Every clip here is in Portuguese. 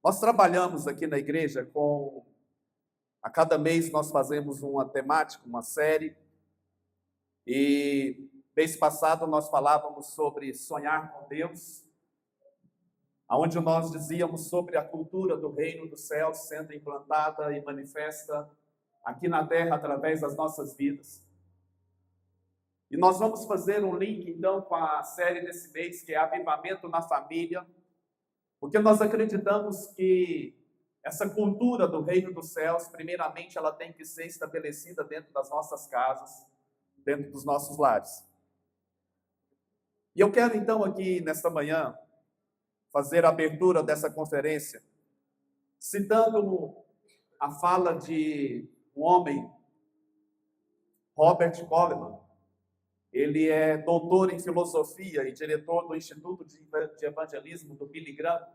Nós trabalhamos aqui na igreja a cada mês nós fazemos uma temática, uma série, e mês passado nós falávamos sobre sonhar com Deus, onde nós dizíamos sobre a cultura do reino dos céus sendo implantada e manifesta aqui na terra através das nossas vidas. E nós vamos fazer um link então com a série desse mês, que é Avivamento na Família, porque nós acreditamos que essa cultura do reino dos céus, primeiramente, ela tem que ser estabelecida dentro das nossas casas, dentro dos nossos lares. E eu quero, então, aqui, nesta manhã, fazer a abertura dessa conferência, citando a fala de um homem, Robert Coleman. Ele é doutor em filosofia e diretor do Instituto de Evangelismo do Billy Graham.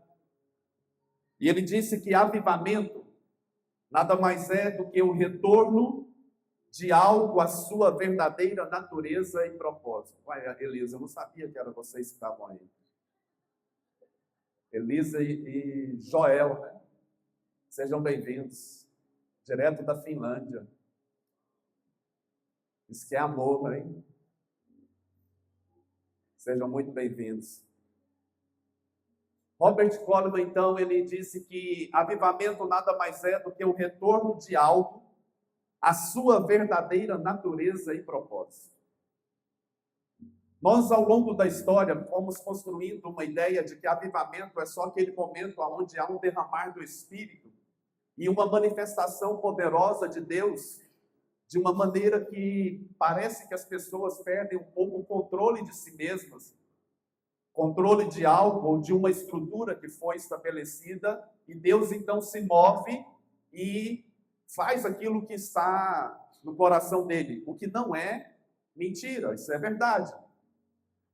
E ele disse que avivamento nada mais é do que o retorno de algo à sua verdadeira natureza e propósito. Ué, Elisa, eu não sabia que eram vocês que estavam aí. Elisa e Joel, né? Sejam bem-vindos. Direto da Finlândia. Isso que é amor, hein? Sejam muito bem-vindos. Robert Coleman, então, ele disse que avivamento nada mais é do que o retorno de algo à sua verdadeira natureza e propósito. Nós, ao longo da história, fomos construindo uma ideia de que avivamento é só aquele momento onde há um derramar do Espírito e uma manifestação poderosa de Deus, de uma maneira que parece que as pessoas perdem um pouco o controle de si mesmas, controle de algo ou de uma estrutura que foi estabelecida, e Deus então se move e faz aquilo que está no coração dele, o que não é mentira, isso é verdade.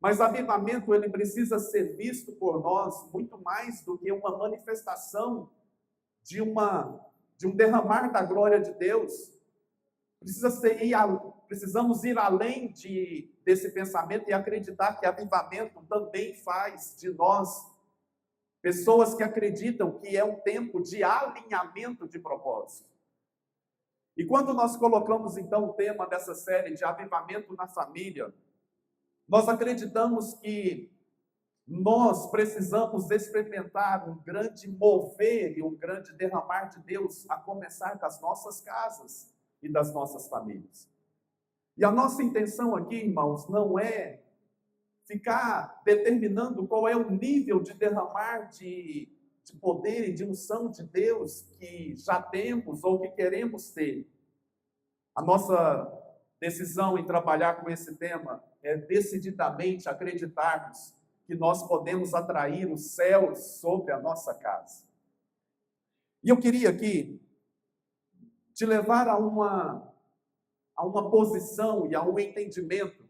Mas avivamento, ele precisa ser visto por nós muito mais do que uma manifestação de um derramar da glória de Deus. Precisamos ir além desse pensamento e acreditar que avivamento também faz de nós pessoas que acreditam que é um tempo de alinhamento de propósito. E quando nós colocamos então o tema dessa série de avivamento na família, nós acreditamos que nós precisamos experimentar um grande mover e um grande derramar de Deus, a começar das nossas casas e das nossas famílias. E a nossa intenção aqui, irmãos, não é ficar determinando qual é o nível de derramar de poder e de unção de Deus que já temos ou que queremos ter. A nossa decisão em trabalhar com esse tema é decididamente acreditarmos que nós podemos atrair os céus sobre a nossa casa. E eu queria aqui te levar a uma posição e a um entendimento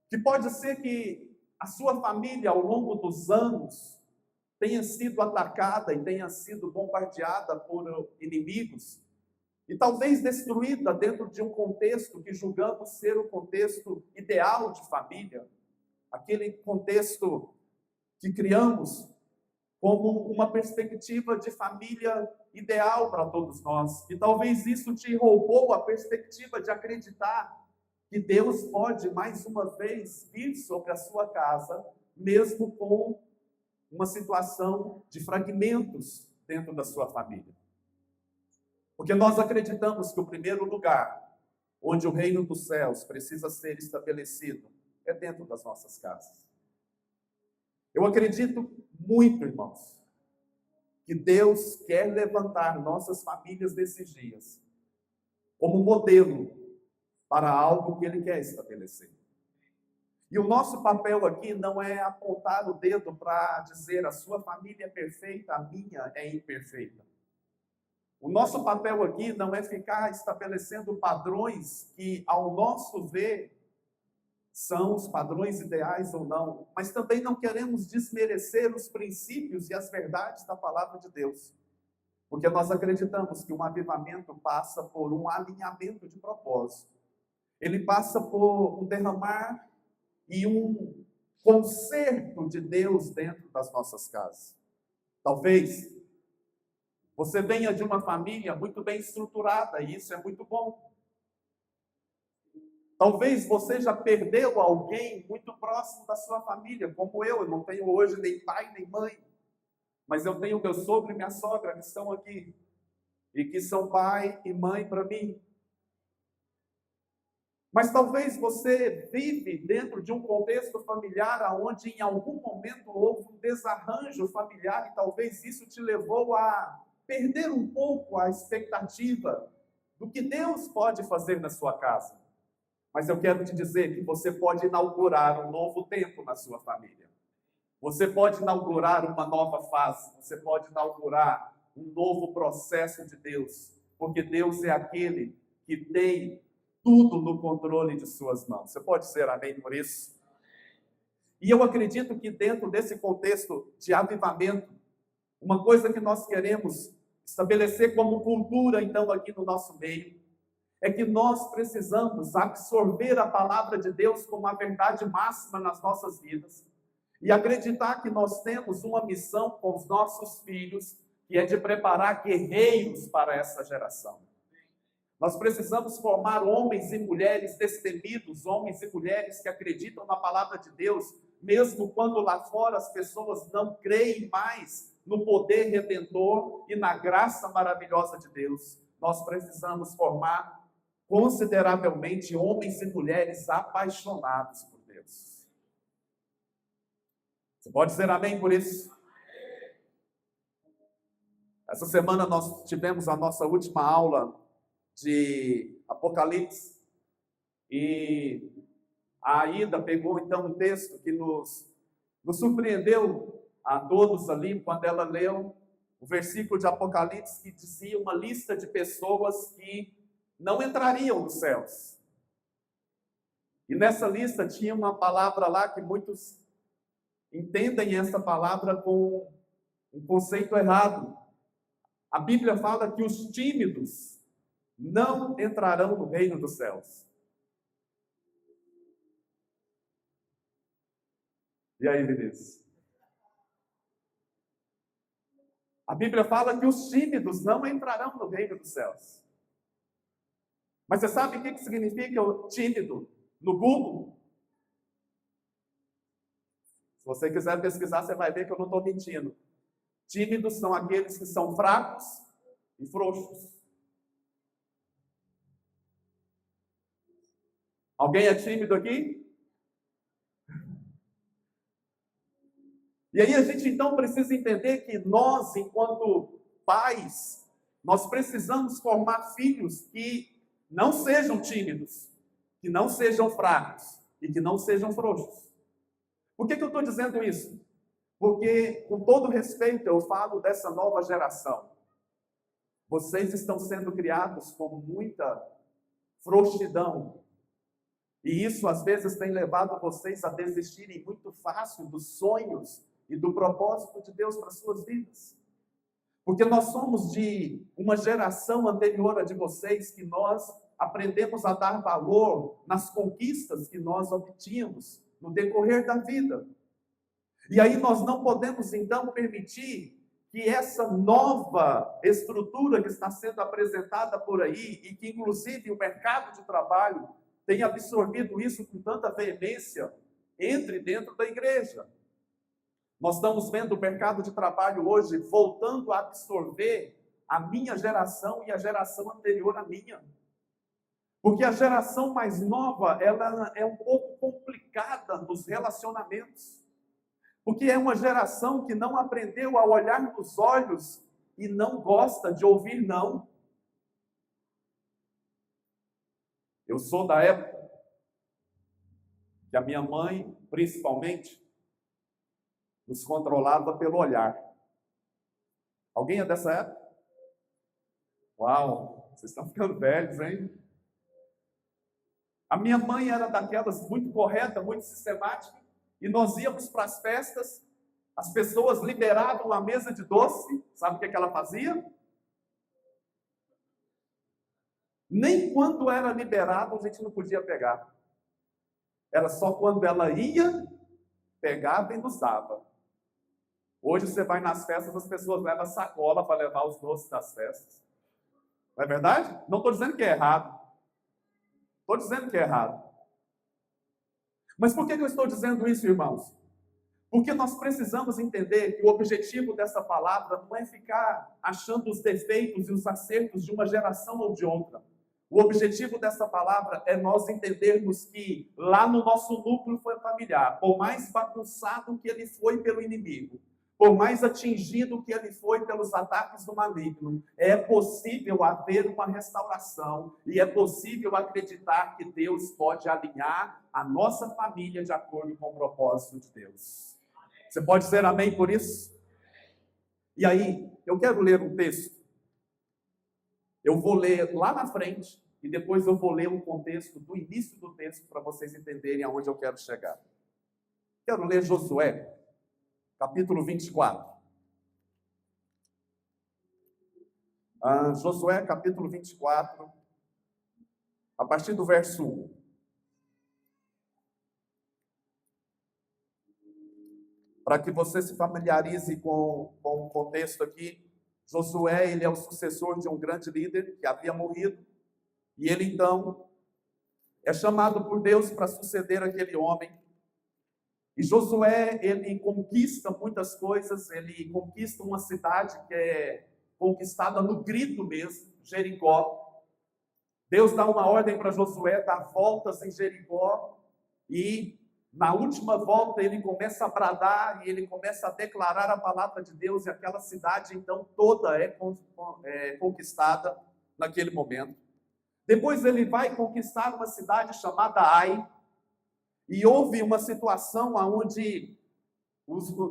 que pode ser que a sua família, ao longo dos anos, tenha sido atacada e tenha sido bombardeada por inimigos e talvez destruída dentro de um contexto que julgamos ser o contexto ideal de família, aquele contexto que criamos como uma perspectiva de família ideal para todos nós. E talvez isso te roubou a perspectiva de acreditar que Deus pode, mais uma vez, vir sobre a sua casa, mesmo com uma situação de fragmentos dentro da sua família. Porque nós acreditamos que o primeiro lugar onde o reino dos céus precisa ser estabelecido é dentro das nossas casas. Eu acredito muito, irmãos, que Deus quer levantar nossas famílias desses dias como modelo para algo que Ele quer estabelecer. E o nosso papel aqui não é apontar o dedo para dizer a sua família é perfeita, a minha é imperfeita. O nosso papel aqui não é ficar estabelecendo padrões que, ao nosso ver, são os padrões ideais ou não, mas também não queremos desmerecer os princípios e as verdades da palavra de Deus, porque nós acreditamos que um avivamento passa por um alinhamento de propósito, ele passa por um derramar e um conserto de Deus dentro das nossas casas. Talvez você venha de uma família muito bem estruturada, e isso é muito bom. Talvez você já perdeu alguém muito próximo da sua família, como eu não tenho hoje nem pai nem mãe, mas eu tenho meu sogro e minha sogra que estão aqui, e que são pai e mãe para mim. Mas talvez você vive dentro de um contexto familiar onde em algum momento houve um desarranjo familiar e talvez isso te levou a perder um pouco a expectativa do que Deus pode fazer na sua casa. Mas eu quero te dizer que você pode inaugurar um novo tempo na sua família. Você pode inaugurar uma nova fase, você pode inaugurar um novo processo de Deus, porque Deus é aquele que tem tudo no controle de suas mãos. Você pode dizer amém por isso? E eu acredito que dentro desse contexto de avivamento, uma coisa que nós queremos estabelecer como cultura, então, aqui no nosso meio, é que nós precisamos absorver a palavra de Deus como a verdade máxima nas nossas vidas e acreditar que nós temos uma missão com os nossos filhos, que é de preparar guerreiros para essa geração. Nós precisamos formar homens e mulheres destemidos, homens e mulheres que acreditam na palavra de Deus, mesmo quando lá fora as pessoas não creem mais no poder redentor e na graça maravilhosa de Deus. Nós precisamos formar consideravelmente homens e mulheres apaixonados por Deus. Você pode dizer amém por isso? Essa semana nós tivemos a nossa última aula de Apocalipse, e a Aida pegou então um texto que nos surpreendeu a todos ali, quando ela leu o versículo de Apocalipse que dizia uma lista de pessoas que não entrariam nos céus. E nessa lista tinha uma palavra lá que muitos entendem essa palavra com um conceito errado. A Bíblia fala que os tímidos não entrarão no reino dos céus. E aí, Vinícius? A Bíblia fala que os tímidos não entrarão no reino dos céus. Mas você sabe o que significa o tímido no Google? Se você quiser pesquisar, você vai ver que eu não estou mentindo. Tímidos são aqueles que são fracos e frouxos. Alguém é tímido aqui? E aí a gente então precisa entender que nós, enquanto pais, nós precisamos formar filhos que não sejam tímidos, que não sejam fracos e que não sejam frouxos. Por que eu estou dizendo isso? Porque, com todo respeito, eu falo dessa nova geração. Vocês estão sendo criados com muita frouxidão. E isso, às vezes, tem levado vocês a desistirem muito fácil dos sonhos e do propósito de Deus para as suas vidas. Porque nós somos de uma geração anterior a de vocês que nós aprendemos a dar valor nas conquistas que nós obtínhamos no decorrer da vida. E aí nós não podemos, então, permitir que essa nova estrutura que está sendo apresentada por aí, e que, inclusive, o mercado de trabalho tem absorvido isso com tanta veemência, entre dentro da igreja. Nós estamos vendo o mercado de trabalho hoje voltando a absorver a minha geração e a geração anterior à minha. Porque a geração mais nova, ela é um pouco complicada nos relacionamentos. Porque é uma geração que não aprendeu a olhar nos olhos e não gosta de ouvir não. Eu sou da época que a minha mãe, principalmente, nos controlava pelo olhar. Alguém é dessa época? Uau, vocês estão ficando velhos, hein? A minha mãe era daquelas muito correta, muito sistemática, e nós íamos para as festas, as pessoas liberavam a mesa de doce, sabe o que ela fazia? Nem quando era liberado a gente não podia pegar. Era só quando ela ia, pegava e nos dava. Hoje você vai nas festas, as pessoas levam sacola para levar os doces das festas. Não é verdade? Não estou dizendo que é errado. Estou dizendo que é errado. Mas por que eu estou dizendo isso, irmãos? Porque nós precisamos entender que o objetivo dessa palavra não é ficar achando os defeitos e os acertos de uma geração ou de outra. O objetivo dessa palavra é nós entendermos que lá no nosso núcleo familiar, por mais bagunçado que ele foi pelo inimigo, por mais atingido que ele foi pelos ataques do maligno, é possível haver uma restauração e é possível acreditar que Deus pode alinhar a nossa família de acordo com o propósito de Deus. Você pode dizer amém por isso? E aí, eu quero ler um texto. Eu vou ler lá na frente e depois eu vou ler um contexto do início do texto para vocês entenderem aonde eu quero chegar. Quero ler Josué, capítulo 24. Josué, capítulo 24, a partir do verso 1. Para que você se familiarize com o contexto aqui, Josué, ele é o sucessor de um grande líder que havia morrido, e ele então é chamado por Deus para suceder aquele homem. E Josué, ele conquista muitas coisas, ele conquista uma cidade que é conquistada no grito mesmo, Jericó. Deus dá uma ordem para Josué dar voltas em Jericó, e na última volta ele começa a bradar, e ele começa a declarar a palavra de Deus, e aquela cidade então toda é conquistada naquele momento. Depois ele vai conquistar uma cidade chamada Ai, e houve uma situação onde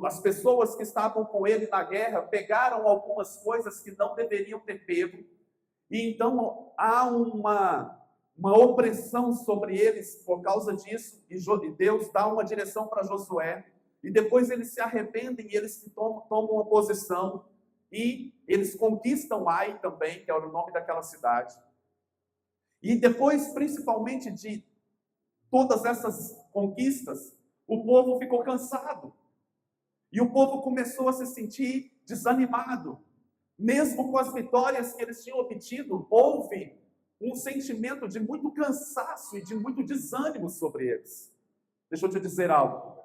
as pessoas que estavam com ele na guerra pegaram algumas coisas que não deveriam ter pego, e então há uma opressão sobre eles por causa disso, e Deus dá uma direção para Josué, e depois eles se arrependem e eles tomam uma posição, e eles conquistam Ai também, que era o nome daquela cidade. E depois, principalmente de todas essas conquistas, o povo ficou cansado. E o povo começou a se sentir desanimado. Mesmo com as vitórias que eles tinham obtido, houve um sentimento de muito cansaço e de muito desânimo sobre eles. Deixa eu te dizer algo.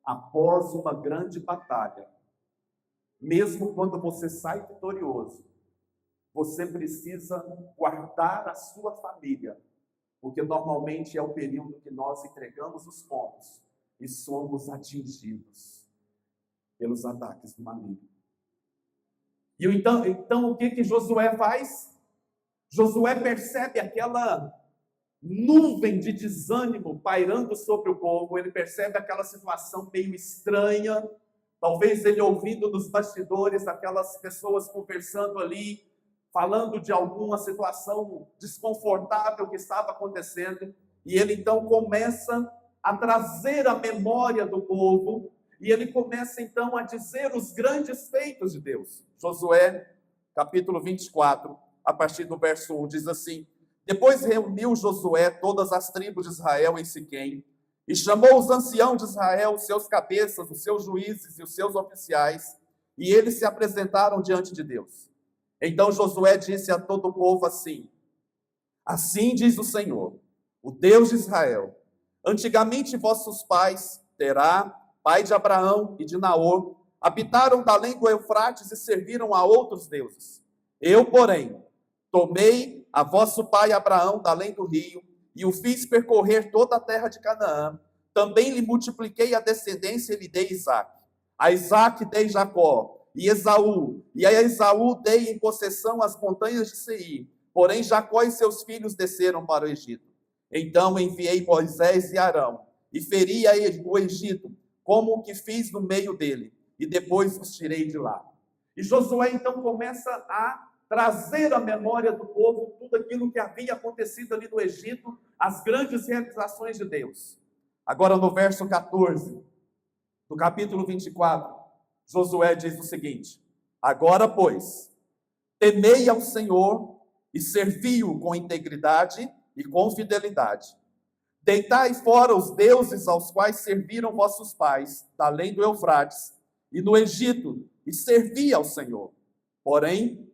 Após uma grande batalha, mesmo quando você sai vitorioso, você precisa guardar a sua família, porque normalmente é o período que nós entregamos os pontos e somos atingidos pelos ataques do maligno. E então o que Josué faz? Josué percebe aquela nuvem de desânimo pairando sobre o povo, ele percebe aquela situação meio estranha, talvez ele ouvindo nos bastidores aquelas pessoas conversando ali, falando de alguma situação desconfortável que estava acontecendo, e ele então começa a trazer a memória do povo, e ele começa então a dizer os grandes feitos de Deus. Josué, capítulo 24, a partir do verso 1, diz assim: Depois reuniu Josué todas as tribos de Israel em Siquém, e chamou os anciãos de Israel, os seus cabeças, os seus juízes e os seus oficiais, e eles se apresentaram diante de Deus. Então Josué disse a todo o povo assim: Assim diz o Senhor, o Deus de Israel: Antigamente vossos pais, Terá, pai de Abraão e de Naor, habitaram da além do Eufrates e serviram a outros deuses. Eu, porém, tomei a vosso pai Abraão da além do rio e o fiz percorrer toda a terra de Canaã. Também lhe multipliquei a descendência e lhe dei Isaque. A Isaque dei Jacó e Esaú, e a Esaú dei em possessão as montanhas de Seir. Porém Jacó e seus filhos desceram para o Egito. Então enviei Moisés e Arão, e feri o Egito, como o que fiz no meio dele, e depois os tirei de lá. E Josué então começa a trazer à memória do povo tudo aquilo que havia acontecido ali no Egito, as grandes realizações de Deus. Agora no verso 14, do capítulo 24, Josué diz o seguinte: Agora, pois, temei ao Senhor e servi-o com integridade e com fidelidade. Deitai fora os deuses aos quais serviram vossos pais, da além do Eufrates, e no Egito, e servi ao Senhor. Porém,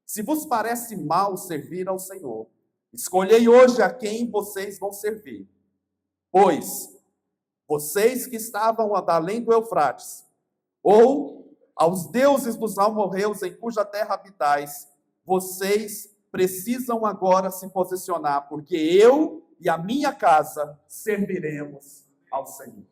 se vos parece mal servir ao Senhor, escolhei hoje a quem vocês vão servir. Pois vocês que estavam além do Eufrates, ou aos deuses dos amorreus em cuja terra habitais, vocês precisam agora se posicionar, porque eu e a minha casa serviremos ao Senhor.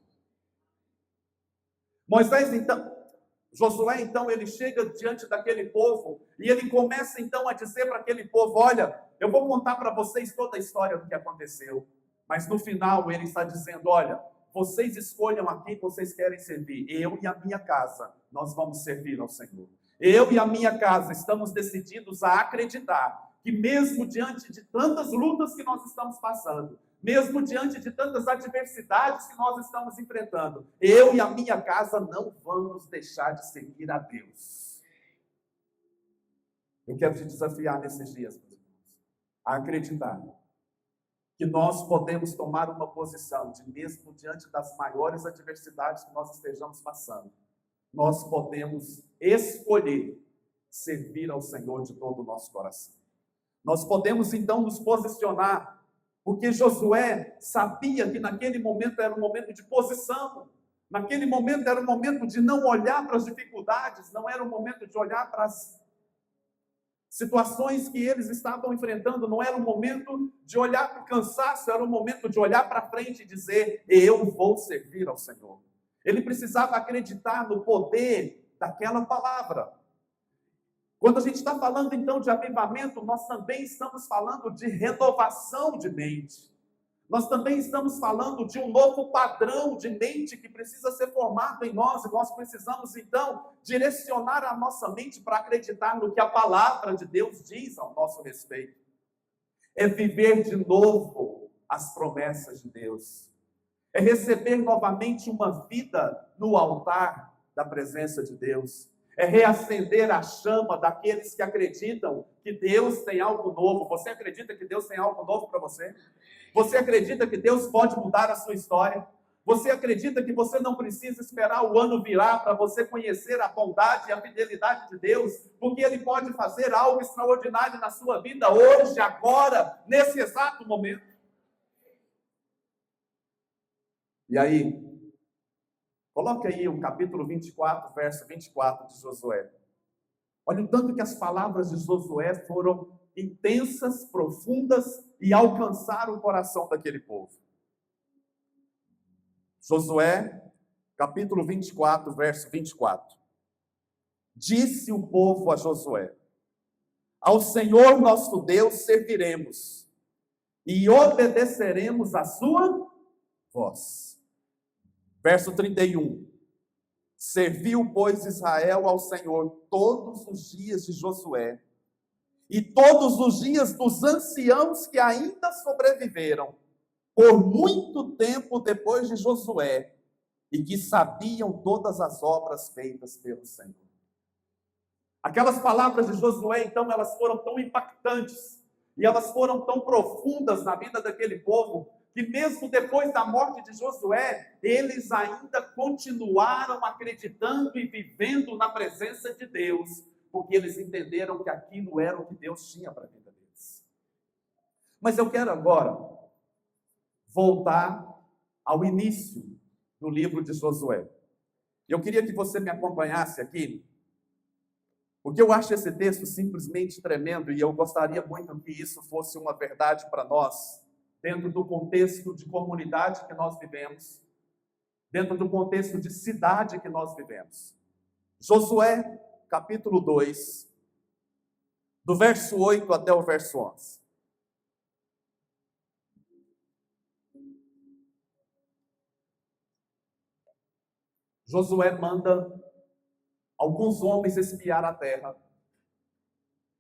Josué, então, ele chega diante daquele povo e ele começa, então, a dizer para aquele povo: olha, eu vou contar para vocês toda a história do que aconteceu, mas no final ele está dizendo: olha, vocês escolham a quem vocês querem servir. Eu e a minha casa, nós vamos servir ao Senhor. Eu e a minha casa estamos decididos a acreditar que mesmo diante de tantas lutas que nós estamos passando, mesmo diante de tantas adversidades que nós estamos enfrentando, eu e a minha casa não vamos deixar de seguir a Deus. Eu quero te desafiar nesses dias, meus irmãos, a acreditar que nós podemos tomar uma posição de, mesmo diante das maiores adversidades que nós estejamos passando, nós podemos escolher servir ao Senhor de todo o nosso coração. Nós podemos então nos posicionar, porque Josué sabia que naquele momento era um momento de posição, naquele momento era um momento de não olhar para as dificuldades, não era um momento de olhar para as situações que eles estavam enfrentando, não era um momento de olhar para o cansaço, era um momento de olhar para frente e dizer: eu vou servir ao Senhor. Ele precisava acreditar no poder daquela palavra. Quando a gente está falando então de avivamento, nós também estamos falando de renovação de mente. Nós também estamos falando de um novo padrão de mente que precisa ser formado em nós, e nós precisamos então direcionar a nossa mente para acreditar no que a palavra de Deus diz ao nosso respeito. É viver de novo as promessas de Deus. É receber novamente uma vida no altar da presença de Deus. É reacender a chama daqueles que acreditam que Deus tem algo novo. Você acredita que Deus tem algo novo para você? Você acredita que Deus pode mudar a sua história? Você acredita que você não precisa esperar o ano virar para você conhecer a bondade e a fidelidade de Deus? Porque Ele pode fazer algo extraordinário na sua vida hoje, agora, nesse exato momento. E aí, coloque aí o capítulo 24, verso 24 de Josué. Olha o tanto que as palavras de Josué foram intensas, profundas e alcançaram o coração daquele povo. Josué, capítulo 24, verso 24. Disse o povo a Josué: ao Senhor nosso Deus serviremos e obedeceremos a sua voz. Verso 31. Serviu, pois, Israel ao Senhor todos os dias de Josué e todos os dias dos anciãos que ainda sobreviveram por muito tempo depois de Josué e que sabiam todas as obras feitas pelo Senhor. Aquelas palavras de Josué, então, elas foram tão impactantes e elas foram tão profundas na vida daquele povo, que mesmo depois da morte de Josué, eles ainda continuaram acreditando e vivendo na presença de Deus, porque eles entenderam que aquilo era o que Deus tinha para a vida deles. Mas eu quero agora voltar ao início do livro de Josué. Eu queria que você me acompanhasse aqui, porque eu acho esse texto simplesmente tremendo e eu gostaria muito que isso fosse uma verdade para nós, dentro do contexto de comunidade que nós vivemos, dentro do contexto de cidade que nós vivemos. Josué, capítulo 2, do verso 8 até o verso 11. Josué manda alguns homens espiar a terra.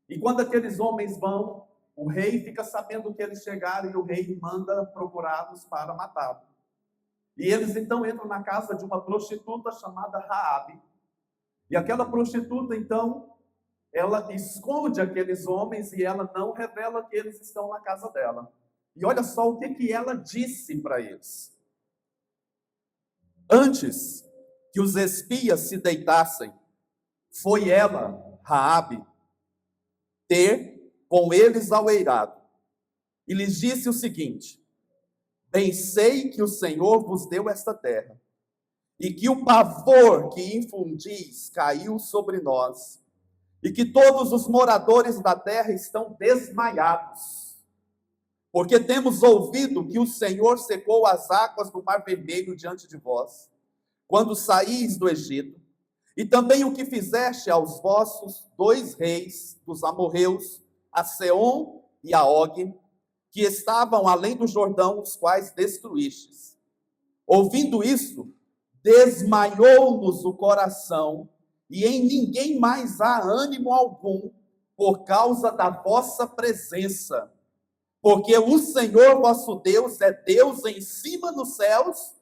E quando aqueles homens vão, o rei fica sabendo que eles chegaram e o rei manda procurá-los para matá-los. E eles então entram na casa de uma prostituta chamada Raabe. E aquela prostituta, então, ela esconde aqueles homens e ela não revela que eles estão na casa dela. E olha só o que ela disse para eles. Antes, que os espias se deitassem, foi ela, Raabe, ter com eles ao eirado, e lhes disse o seguinte: bem sei que o Senhor vos deu esta terra, e que o pavor que infundis caiu sobre nós, e que todos os moradores da terra estão desmaiados, porque temos ouvido que o Senhor secou as águas do Mar Vermelho diante de vós, quando saís do Egito, e também o que fizeste aos vossos 2 reis dos amorreus, a Seom e a Og, que estavam além do Jordão, os quais destruístes. Ouvindo isso, desmaiou-nos o coração, e em ninguém mais há ânimo algum, por causa da vossa presença. Porque o Senhor vosso Deus é Deus em cima nos céus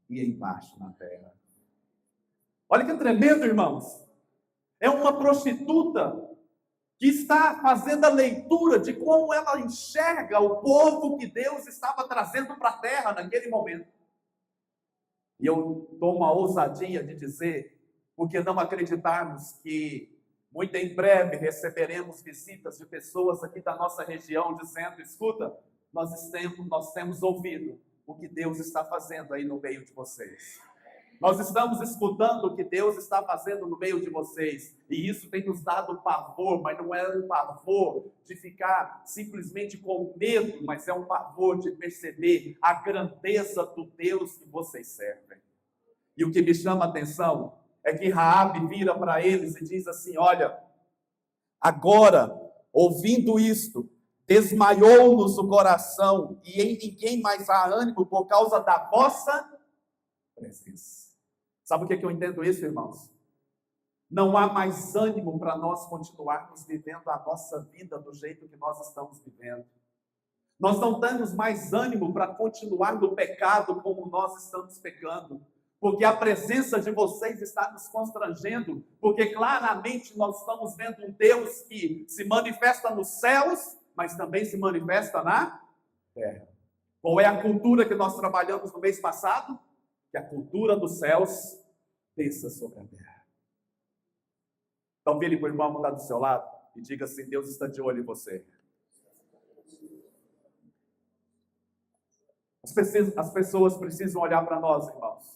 e embaixo na terra. Olha que tremendo, irmãos. É uma prostituta que está fazendo a leitura de como ela enxerga o povo que Deus estava trazendo para a terra naquele momento. E eu tomo a ousadia de dizer, porque não acreditarmos que muito em breve receberemos visitas de pessoas aqui da nossa região dizendo: escuta, nós temos ouvido o que Deus está fazendo aí no meio de vocês. Nós estamos escutando o que Deus está fazendo no meio de vocês. E isso tem nos dado pavor, mas não é um pavor de ficar simplesmente com medo, mas é um pavor de perceber a grandeza do Deus que vocês servem. E o que me chama a atenção é que Raabe vira para eles e diz assim: olha, agora, ouvindo isto, desmaiou-nos o coração, e em ninguém mais há ânimo por causa da vossa presença. Sabe o que eu entendo isso, irmãos? Não há mais ânimo para nós continuarmos vivendo a nossa vida do jeito que nós estamos vivendo. Nós não temos mais ânimo para continuar no pecado como nós estamos pecando, porque a presença de vocês está nos constrangendo, porque claramente nós estamos vendo um Deus que se manifesta nos céus, mas também se manifesta na terra. Qual é a cultura que nós trabalhamos no mês passado? Que a cultura dos céus desça sobre a terra. Então vire para o irmão que está do seu lado e diga assim: Deus está de olho em você. As pessoas precisam olhar para nós, irmãos.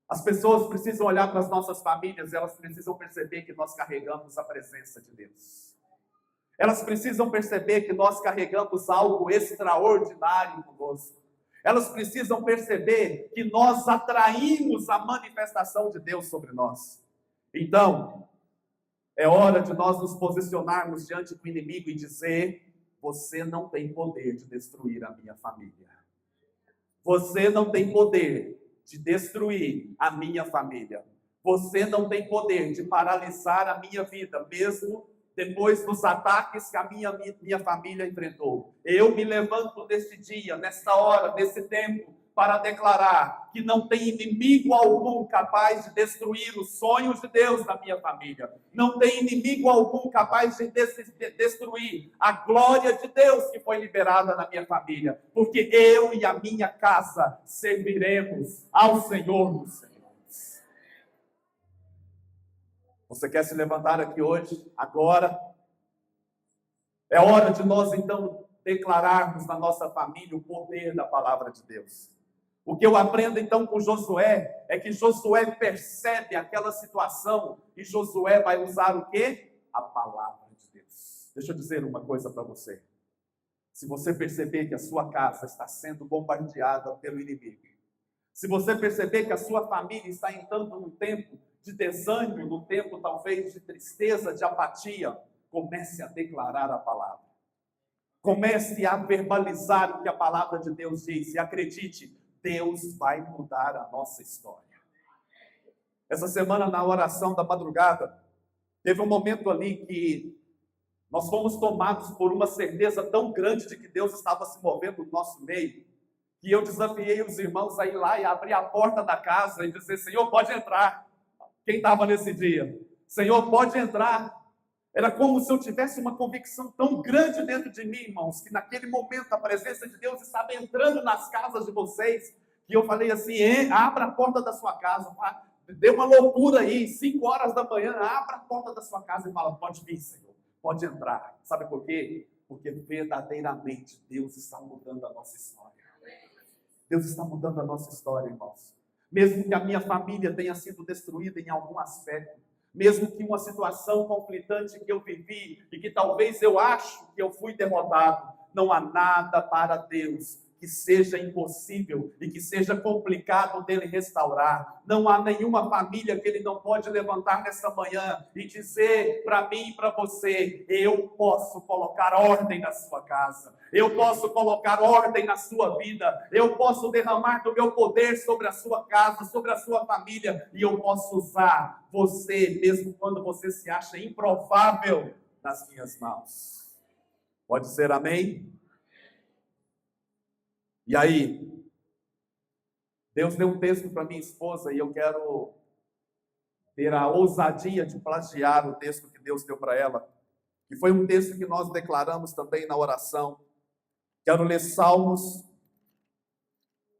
As pessoas precisam olhar para as nossas famílias, elas precisam perceber que nós carregamos a presença de Deus. Elas precisam perceber que nós carregamos algo extraordinário conosco. Elas precisam perceber que nós atraímos a manifestação de Deus sobre nós. Então, é hora de nós nos posicionarmos diante do inimigo e dizer: você não tem poder de destruir a minha família. Você não tem poder de destruir a minha família. Você não tem poder de paralisar a minha vida, mesmo depois dos ataques que a minha família enfrentou. Eu me levanto neste dia, nesta hora, nesse tempo, para declarar que não tem inimigo algum capaz de destruir os sonhos de Deus na minha família. Não tem inimigo algum capaz de destruir a glória de Deus que foi liberada na minha família. Porque eu e a minha casa serviremos ao Senhor dos Senhores. Você quer se levantar aqui hoje, agora? É hora de nós, então, declararmos na nossa família o poder da palavra de Deus. O que eu aprendo, então, com Josué, é que Josué percebe aquela situação e Josué vai usar o quê? A palavra de Deus. Deixa eu dizer uma coisa para você. Se você perceber que a sua casa está sendo bombardeada pelo inimigo, se você perceber que a sua família está entrando num tempo de desânimo, num tempo talvez de tristeza, de apatia, comece a declarar a palavra. Comece a verbalizar o que a palavra de Deus diz. E acredite, Deus vai mudar a nossa história. Essa semana, na oração da madrugada, teve um momento ali que nós fomos tomados por uma certeza tão grande de que Deus estava se movendo no nosso meio, que eu desafiei os irmãos a ir lá e abrir a porta da casa e dizer: Senhor, pode entrar. Quem estava nesse dia? Senhor, pode entrar. Era como se eu tivesse uma convicção tão grande dentro de mim, irmãos, que naquele momento a presença de Deus estava entrando nas casas de vocês, que eu falei assim: abra a porta da sua casa, deu uma loucura aí, 5 horas da manhã, abra a porta da sua casa e fala, pode vir, Senhor, pode entrar. Sabe por quê? Porque verdadeiramente Deus está mudando a nossa história. Deus está mudando a nossa história, irmãos. Mesmo que a minha família tenha sido destruída em algum aspecto, mesmo que uma situação conflitante que eu vivi e que talvez eu acho que eu fui derrotado, não há nada para Deus que seja impossível e que seja complicado dele restaurar. Não há nenhuma família que ele não pode levantar nessa manhã e dizer para mim e para você, eu posso colocar ordem na sua casa, eu posso colocar ordem na sua vida, eu posso derramar do meu poder sobre a sua casa, sobre a sua família, e eu posso usar você, mesmo quando você se acha improvável, nas minhas mãos. Pode ser amém? E aí, Deus deu um texto para minha esposa e eu quero ter a ousadia de plagiar o texto que Deus deu para ela. E foi um texto que nós declaramos também na oração. Quero ler Salmos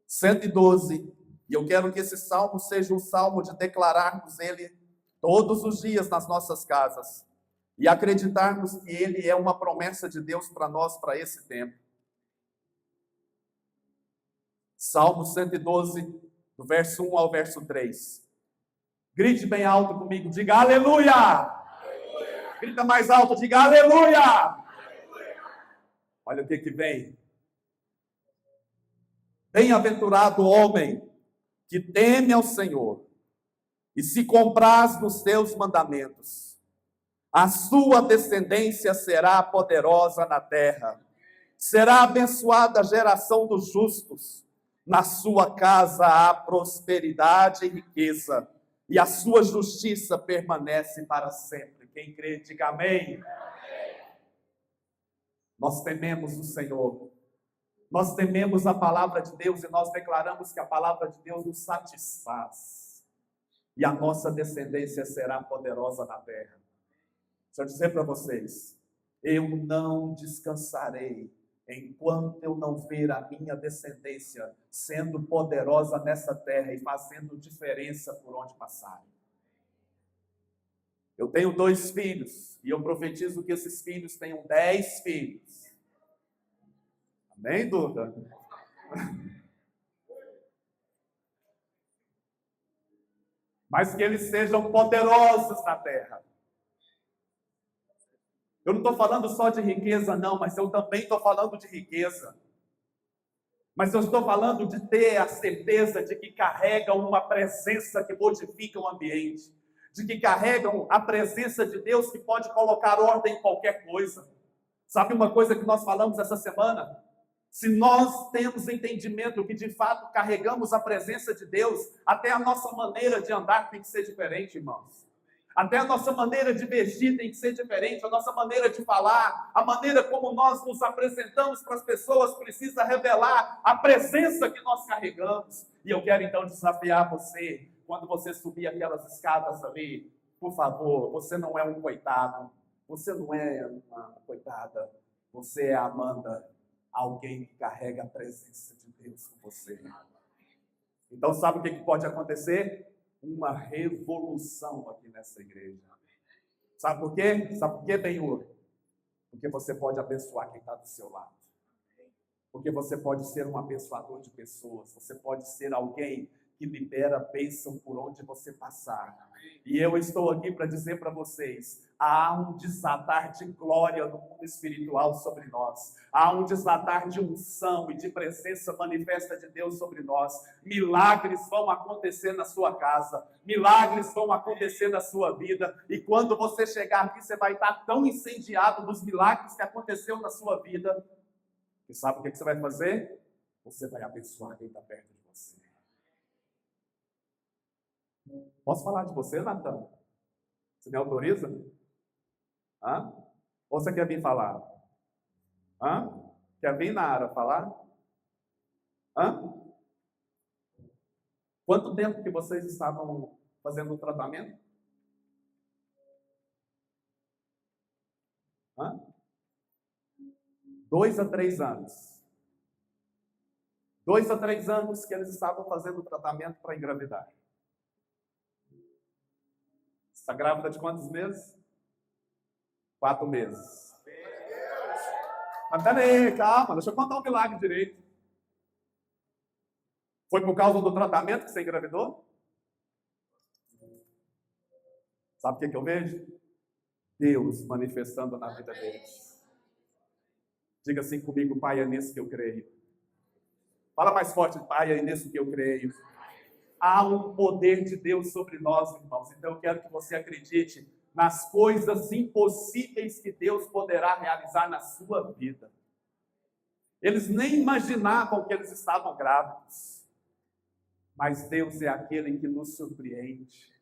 112. E eu quero que esse salmo seja um salmo de declararmos ele todos os dias nas nossas casas. E acreditarmos que ele é uma promessa de Deus para nós, para esse tempo. Salmo 112, do verso 1 ao verso 3. Grite bem alto comigo, diga aleluia! Aleluia! Grita mais alto, diga aleluia! Aleluia! Olha o que vem. Bem-aventurado o homem que teme ao Senhor e se compraz nos teus mandamentos. A sua descendência será poderosa na terra. Será abençoada a geração dos justos. Na sua casa há prosperidade e riqueza, e a sua justiça permanece para sempre. Quem crê, diga amém. Nós tememos o Senhor. Nós tememos a palavra de Deus e nós declaramos que a palavra de Deus nos satisfaz. E a nossa descendência será poderosa na terra. Deixa eu dizer para vocês, eu não descansarei enquanto eu não ver a minha descendência sendo poderosa nessa terra e fazendo diferença por onde passarem. Eu tenho 2 filhos e eu profetizo que esses filhos tenham 10 filhos. Amém, Duda? Mas que eles sejam poderosos na terra. Eu não estou falando só de riqueza, não, mas eu também estou falando de riqueza. Mas eu estou falando de ter a certeza de que carregam uma presença que modifica o ambiente. De que carregam a presença de Deus que pode colocar ordem em qualquer coisa. Sabe uma coisa que nós falamos essa semana? Se nós temos entendimento que de fato carregamos a presença de Deus, até a nossa maneira de andar tem que ser diferente, irmãos. Até a nossa maneira de vestir tem que ser diferente, a nossa maneira de falar, a maneira como nós nos apresentamos para as pessoas precisa revelar a presença que nós carregamos. E eu quero então desafiar você, quando você subir aquelas escadas ali, por favor, você não é um coitado, você não é uma coitada, você é a Amanda, alguém que carrega a presença de Deus com você. Então sabe o que pode acontecer? Uma revolução aqui nessa igreja. Sabe por quê? Sabe por quê, Benhur? Porque você pode abençoar quem está do seu lado. Porque você pode ser um abençoador de pessoas. Você pode ser alguém que libera bênção por onde você passar. E eu estou aqui para dizer para vocês, há um desatar de glória no mundo espiritual sobre nós. Há um desatar de unção e de presença manifesta de Deus sobre nós. Milagres vão acontecer na sua casa. Milagres vão acontecer na sua vida. E quando você chegar aqui, você vai estar tão incendiado dos milagres que aconteceu na sua vida. E sabe o que você vai fazer? Você vai abençoar quem está perto de você. Posso falar de você, Natan? Você me autoriza? Hã? Ou você quer vir falar? Hã? Quer vir, Nara, falar? Hã? Quanto tempo que vocês estavam fazendo o tratamento? Hã? 2 a 3 anos. 2 a 3 anos que eles estavam fazendo o tratamento para engravidar. Está grávida de quantos meses? 4 meses. Mas peraí, calma, deixa eu contar um milagre direito. Foi por causa do tratamento que você engravidou? Sabe o que eu vejo? Deus manifestando na vida deles. Diga assim comigo, Pai, é nisso que eu creio. Fala mais forte, Pai, é nisso que eu creio. Há um poder de Deus sobre nós, irmãos. Então eu quero que você acredite nas coisas impossíveis que Deus poderá realizar na sua vida. Eles nem imaginavam que eles estavam grávidos. Mas Deus é aquele que nos surpreende.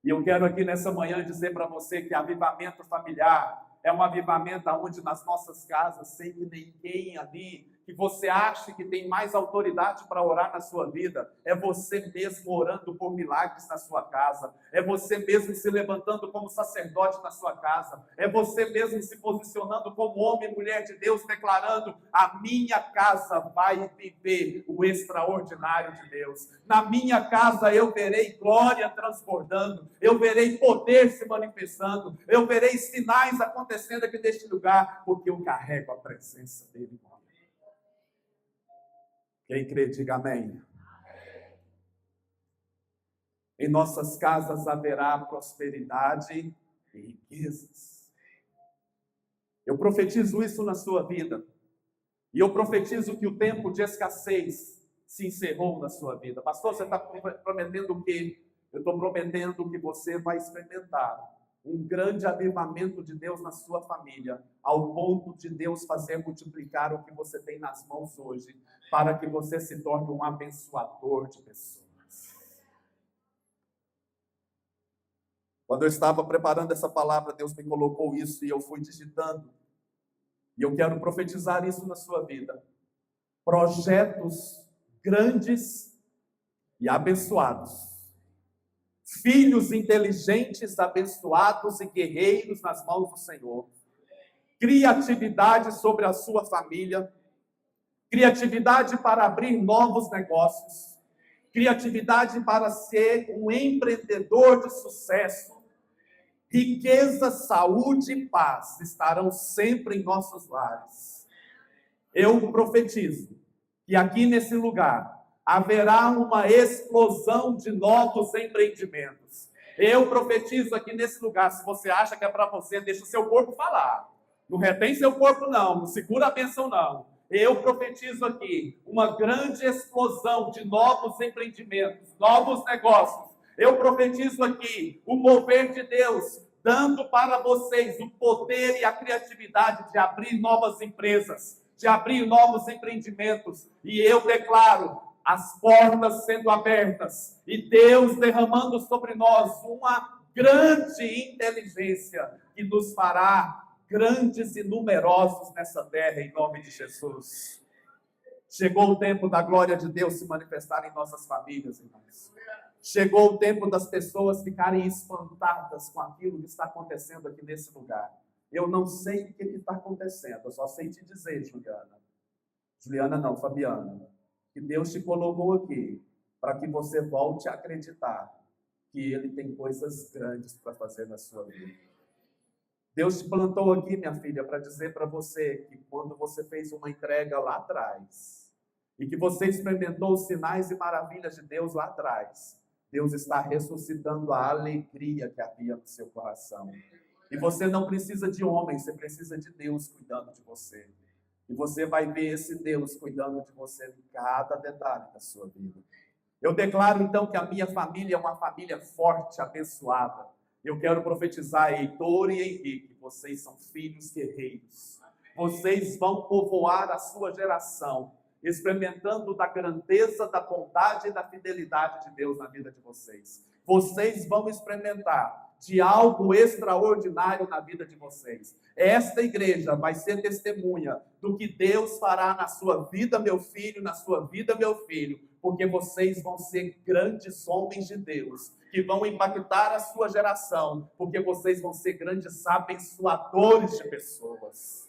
E eu quero aqui nessa manhã dizer para você que avivamento familiar é um avivamento onde nas nossas casas, sem que ninguém ali, que você ache que tem mais autoridade para orar na sua vida, é você mesmo orando por milagres na sua casa, é você mesmo se levantando como sacerdote na sua casa, é você mesmo se posicionando como homem e mulher de Deus, declarando: a minha casa vai viver o extraordinário de Deus, na minha casa eu verei glória transbordando, eu verei poder se manifestando, eu verei sinais acontecendo aqui neste lugar, porque eu carrego a presença dele. Quem crê, diga amém. Em nossas casas haverá prosperidade e riquezas. Eu profetizo isso na sua vida. E eu profetizo que o tempo de escassez se encerrou na sua vida. Pastor, você está prometendo o quê? Eu estou prometendo que você vai experimentar um grande avivamento de Deus na sua família, ao ponto de Deus fazer multiplicar o que você tem nas mãos hoje, para que você se torne um abençoador de pessoas. Quando eu estava preparando essa palavra, Deus me colocou isso e eu fui digitando. E eu quero profetizar isso na sua vida. Projetos grandes e abençoados. Filhos inteligentes, abençoados e guerreiros nas mãos do Senhor. Criatividade sobre a sua família. Criatividade para abrir novos negócios. Criatividade para ser um empreendedor de sucesso. Riqueza, saúde e paz estarão sempre em nossos lares. Eu profetizo que aqui nesse lugar haverá uma explosão de novos empreendimentos. Eu profetizo aqui nesse lugar, se você acha que é para você, deixa o seu corpo falar. Não retém seu corpo não, não segura a bênção não. Eu profetizo aqui uma grande explosão de novos empreendimentos, novos negócios. Eu profetizo aqui o mover de Deus, dando para vocês o poder e a criatividade de abrir novas empresas, de abrir novos empreendimentos. E eu declaro as portas sendo abertas e Deus derramando sobre nós uma grande inteligência que nos fará grandes e numerosos nessa terra, em nome de Jesus. Chegou o tempo da glória de Deus se manifestar em nossas famílias, irmãos. Chegou o tempo das pessoas ficarem espantadas com aquilo que está acontecendo aqui nesse lugar. Eu não sei o que está acontecendo, eu só sei te dizer, Juliana. Juliana não, Fabiana. Que Deus te colocou aqui para que você volte a acreditar que Ele tem coisas grandes para fazer na sua vida. Deus te plantou aqui, minha filha, para dizer para você que quando você fez uma entrega lá atrás e que você experimentou os sinais e maravilhas de Deus lá atrás, Deus está ressuscitando a alegria que havia no seu coração. E você não precisa de homem, você precisa de Deus cuidando de você. E você vai ver esse Deus cuidando de você em cada detalhe da sua vida. Eu declaro então que a minha família é uma família forte, abençoada. Eu quero profetizar, Heitor e Henrique, vocês são filhos guerreiros. Vocês vão povoar a sua geração, experimentando da grandeza, da bondade e da fidelidade de Deus na vida de vocês. Vocês vão experimentar de algo extraordinário na vida de vocês. Esta igreja vai ser testemunha do que Deus fará na sua vida, meu filho, na sua vida, meu filho, porque vocês vão ser grandes homens de Deus, que vão impactar a sua geração, porque vocês vão ser grandes abençoadores de pessoas.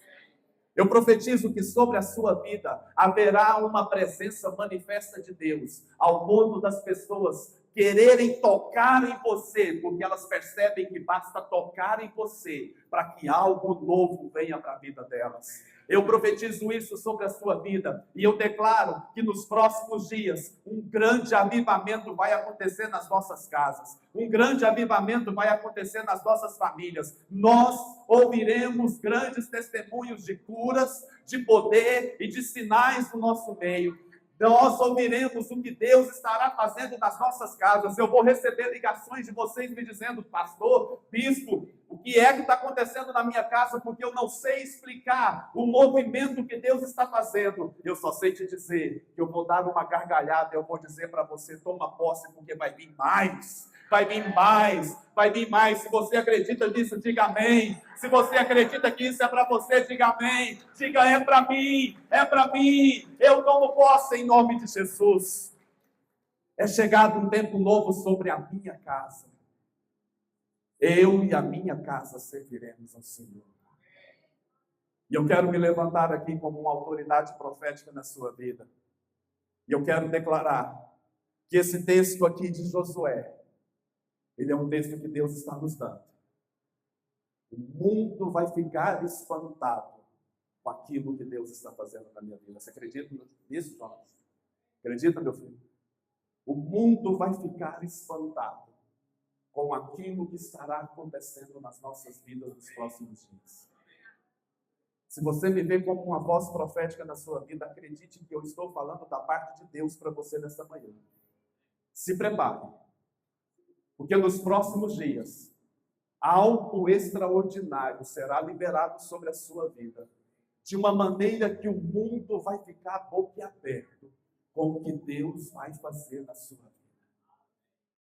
Eu profetizo que sobre a sua vida haverá uma presença manifesta de Deus, ao ponto das pessoas quererem tocar em você, porque elas percebem que basta tocar em você para que algo novo venha para a vida delas. Eu profetizo isso sobre a sua vida e eu declaro que nos próximos dias um grande avivamento vai acontecer nas nossas casas, um grande avivamento vai acontecer nas nossas famílias. Nós ouviremos grandes testemunhos de curas, de poder e de sinais no nosso meio. Nós ouviremos o que Deus estará fazendo nas nossas casas. Eu vou receber ligações de vocês me dizendo: pastor, bispo, o que é que está acontecendo na minha casa? Porque eu não sei explicar o movimento que Deus está fazendo. Eu só sei te dizer que eu vou dar uma gargalhada, eu vou dizer para você: toma posse, porque vai vir mais. Vai vir mais, vai vir mais. Se você acredita nisso, diga amém. Se você acredita que isso é para você, diga amém. Diga: é para mim, é para mim. Eu tomo posse em nome de Jesus. É chegado um tempo novo sobre a minha casa. Eu e a minha casa serviremos ao Senhor. E eu quero me levantar aqui como uma autoridade profética na sua vida. E eu quero declarar que esse texto aqui de Josué, ele é um texto que Deus está nos dando. O mundo vai ficar espantado com aquilo que Deus está fazendo na minha vida. Você acredita nisso, Jonas? Acredita, meu filho? O mundo vai ficar espantado com aquilo que estará acontecendo nas nossas vidas nos próximos dias. Se você me vê como uma voz profética na sua vida, acredite que eu estou falando da parte de Deus para você nessa manhã. Se prepare. Porque nos próximos dias, algo extraordinário será liberado sobre a sua vida, de uma maneira que o mundo vai ficar boquiaberto com o que Deus vai fazer na sua vida.